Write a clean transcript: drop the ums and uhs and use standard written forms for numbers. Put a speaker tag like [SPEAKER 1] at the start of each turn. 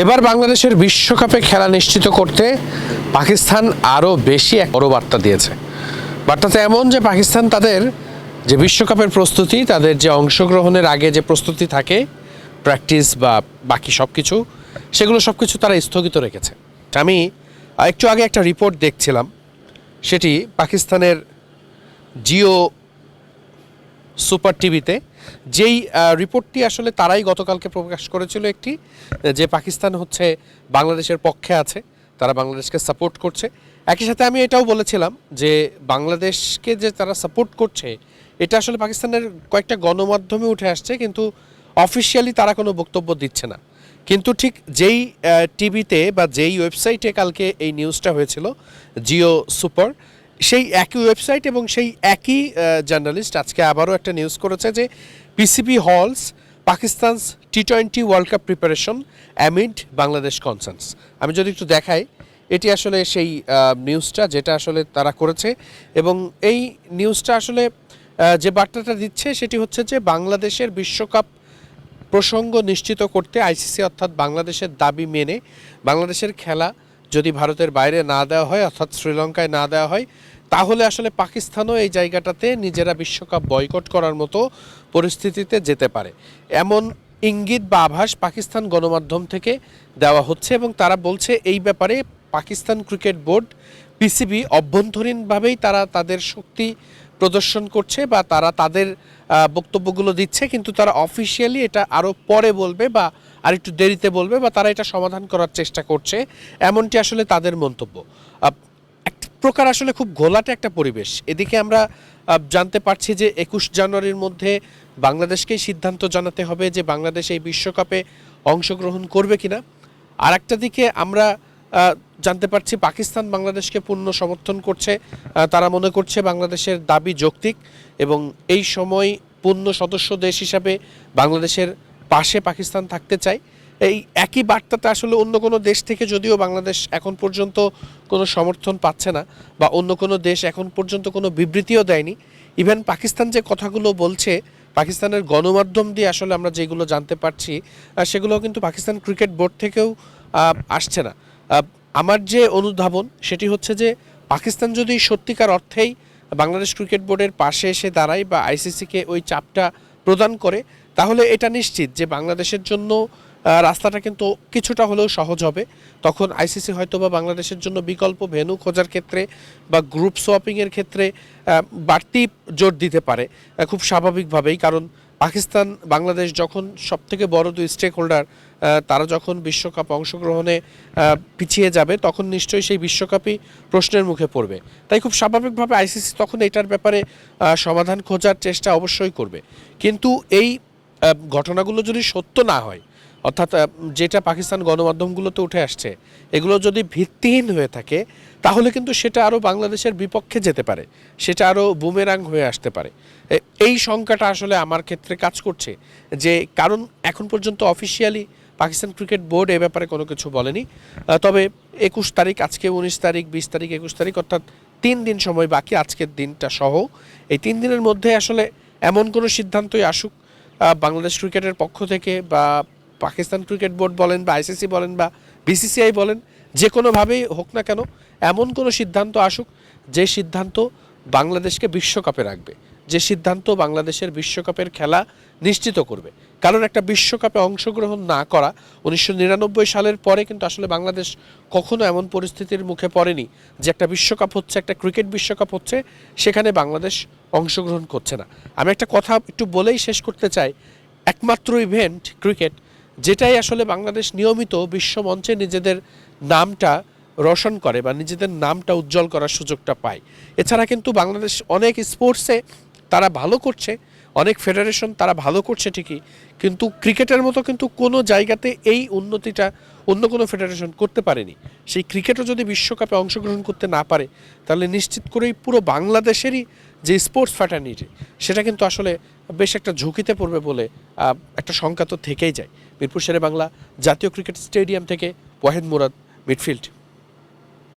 [SPEAKER 1] এবার বাংলাদেশের বিশ্বকাপে খেলা নিশ্চিত করতে পাকিস্তান আরও বেশি এক বড় বার্তা দিয়েছে। বার্তাটা এমন যে পাকিস্তান তাদের যে বিশ্বকাপের প্রস্তুতি, তাদের যে অংশগ্রহণের আগে যে প্রস্তুতি থাকে, প্র্যাকটিস বা বাকি সব কিছু, সেগুলো সব কিছু তারা স্থগিত রেখেছে। আমি একটু আগে একটা রিপোর্ট দেখছিলাম, সেটি পাকিস্তানের জিও সুপার টিভিতে, যেই রিপোর্টটি আসলে তারাই গতকালকে প্রকাশ করেছিল একটি, যে পাকিস্তান হচ্ছে বাংলাদেশের পক্ষে আছে, তারা বাংলাদেশকে সাপোর্ট করছে। একই সাথে আমি এটাও বলেছিলাম যে বাংলাদেশকে যে তারা সাপোর্ট করছে এটা আসলে পাকিস্তানের কয়েকটা গণমাধ্যমে উঠে আসছে, কিন্তু অফিসিয়ালি তারা কোনো বক্তব্য দিচ্ছে না। কিন্তু ঠিক যেই টিভিতে বা যেই ওয়েবসাইটে কালকে এই নিউজটা হয়েছিল, জিও সুপার, সেই একই ওয়েবসাইট এবং সেই একই জার্নালিস্ট আজকে আবারও একটা নিউজ করেছে যে পিসিবি হলস পাকিস্তানস টি-20 World Cup preparation amid Bangladesh concerns. আমি যদি একটু দেখাই, এটি আসলে সেই নিউজটা যেটা আসলে তারা করেছে, এবং এই নিউজটা আসলে যে বার্তাটা দিচ্ছে সেটি হচ্ছে যে বাংলাদেশের বিশ্বকাপ প্রসঙ্গ নিশ্চিত করতে আইসিসি অর্থাৎ বাংলাদেশের দাবি মেনে বাংলাদেশের খেলা যদি ভারতের বাইরে না দেওয়া হয়, অর্থাৎ শ্রীলঙ্কায় না দেওয়া হয়, তাহলে আসলে পাকিস্তানও এই জায়গাটাতে নিজেরা বিশ্বকাপ বয়কট করার মতো পরিস্থিতিতে যেতে পারে, এমন ইঙ্গিত বা আভাস পাকিস্তান গণমাধ্যম থেকে দেওয়া হচ্ছে। এবং তারা বলছে এই ব্যাপারে পাকিস্তান ক্রিকেট বোর্ড, পিসিবি অভ্যন্তরীণভাবেই তারা তাদের শক্তি প্রদর্শন করছে বা তারা তাদের বক্তব্যগুলো দিচ্ছে, কিন্তু তারা অফিসিয়ালি এটা আরও পরে বলবে বা আর একটু দেরিতে বলবে, বা তারা এটা সমাধান করার চেষ্টা করছে, এমনটি আসলে তাদের মন্তব্য। এক প্রকার আসলে খুব ঘোলাটে একটা পরিবেশ। এদিকে আমরা জানতে পারছি যে 21 জানুয়ারির মধ্যে বাংলাদেশকেই সিদ্ধান্ত জানাতে হবে যে বাংলাদেশ এই বিশ্বকাপে অংশগ্রহণ করবে কিনা। আর একটা দিকে আমরা জানতে পারছি পাকিস্তান বাংলাদেশকে পূর্ণ সমর্থন করছে, তারা মনে করছে বাংলাদেশের দাবি যৌক্তিক এবং এই সময় পূর্ণ সদস্য দেশ হিসাবে বাংলাদেশের পাশে পাকিস্তান থাকতে চায়। এই একই বার্তাটা আসলে অন্য কোনো দেশ থেকে যদিও বাংলাদেশ এখন পর্যন্ত কোনো সমর্থন পাচ্ছে না, বা অন্য কোনো দেশ এখন পর্যন্ত কোনো বিবৃতিও দেয়নি। ইভেন পাকিস্তান যে কথাগুলো বলছে, পাকিস্তানের গণমাধ্যম দিয়ে আসলে আমরা যেগুলো জানতে পারছি, সেগুলো কিন্তু পাকিস্তান ক্রিকেট বোর্ড থেকেও আসছে না। আমার যে অনুধাবন সেটি হচ্ছে যে পাকিস্তান যদি সত্যিকার অর্থেই বাংলাদেশ ক্রিকেট বোর্ডের পাশে এসে দাঁড়ায় বা আইসিসিকে ওই চাপটা প্রদান করে, তাহলে এটা নিশ্চিত যে বাংলাদেশের জন্য রাস্তাটা কিন্তু কিছুটা হলেও সহজ হবে। তখন আইসিসি হয়তো বা বাংলাদেশের জন্য বিকল্প ভেন্যু খোঁজার ক্ষেত্রে বা গ্রুপ সোয়াপিংয়ের ক্ষেত্রে বাড়তি জোর দিতে পারে, খুব স্বাভাবিকভাবেই। কারণ পাকিস্তান বাংলাদেশ যখন সবথেকে বড় দুই স্টেক হোল্ডার, তারা যখন বিশ্বকাপ অংশগ্রহণে পিছিয়ে যাবে, তখন নিশ্চয়ই সেই বিশ্বকাপই প্রশ্নের মুখে পড়বে। তাই খুব স্বাভাবিকভাবে আইসিসি তখন এটার ব্যাপারে সমাধান খোঁজার চেষ্টা অবশ্যই করবে। কিন্তু এই ঘটনাগুলো যদি সত্য না হয়, অর্থাৎ যেটা পাকিস্তান গণমাধ্যমগুলোতে উঠে আসছে, এগুলো যদি ভিত্তিহীন হয়ে থাকে, তাহলে কিন্তু সেটা আরও বাংলাদেশের বিপক্ষে যেতে পারে, সেটা আরও বুমেরাং হয়ে আসতে পারে। এই শঙ্কাটা আসলে আমার ক্ষেত্রে কাজ করছে, যে কারণ এখন পর্যন্ত অফিসিয়ালি পাকিস্তান ক্রিকেট বোর্ড এ ব্যাপারে কোনো কিছু বলেনি। তবে 21 তারিখ, আজকে 19 তারিখ, 20 তারিখ, 21 তারিখ, অর্থাৎ 3 দিন সময় বাকি, আজকের দিনটা সহ এই 3 দিনের মধ্যে আসলে এমন কোনো সিদ্ধান্তই আসুক বাংলাদেশ ক্রিকেটের পক্ষ থেকে, বা পাকিস্তান ক্রিকেট বোর্ড বলেন বা আইসিসি বলেন বা বিসিসিআই বলেন, যে কোনোভাবেই হোক না কেন, এমন কোনো সিদ্ধান্ত আসুক যে সিদ্ধান্ত বাংলাদেশকে বিশ্বকাপে রাখবে, যে সিদ্ধান্ত বাংলাদেশের বিশ্বকাপের খেলা নিশ্চিত করবে। কারণ একটা বিশ্বকাপে অংশগ্রহণ না করা, 1999 সালের পরে কিন্তু আসলে বাংলাদেশ কখনো এমন পরিস্থিতির মুখে পড়েনি যে একটা বিশ্বকাপ হচ্ছে, একটা ক্রিকেট বিশ্বকাপ হচ্ছে, সেখানে বাংলাদেশ অংশগ্রহণ করছে না। আমি একটা কথা একটু বলেই শেষ করতে চাই, একমাত্র ইভেন্ট ক্রিকেট যেটাই আসলে বাংলাদেশ নিয়মিত বিশ্বমঞ্চে নিজেদের নামটা রোশন করে বা নিজেদের নামটা উজ্জ্বল করার সুযোগটা পায়। এছাড়া কিন্তু বাংলাদেশ অনেক স্পোর্টসে তারা ভালো করছে, অনেক ফেডারেশন তারা ভালো করছে ঠিকই, কিন্তু ক্রিকেটের মতো কিন্তু কোনো জায়গাতে এই উন্নতিটা অন্য কোনো ফেডারেশন করতে পারেনি। সেই ক্রিকেটও যদি বিশ্বকাপে অংশগ্রহণ করতে না পারে, তাহলে নিশ্চিত করেই পুরো বাংলাদেশেরই যে স্পোর্টস ফ্র্যাটার্নিটি, সেটা কিন্তু আসলে বেশ একটা ঝুঁকিতে পড়বে বলে একটা শঙ্কা তো থেকেই যায়। মিরপুর শেরে বাংলা জাতীয় ক্রিকেট স্টেডিয়াম থেকে ওয়াহিদ মুরাদ, মিডফিল্ড।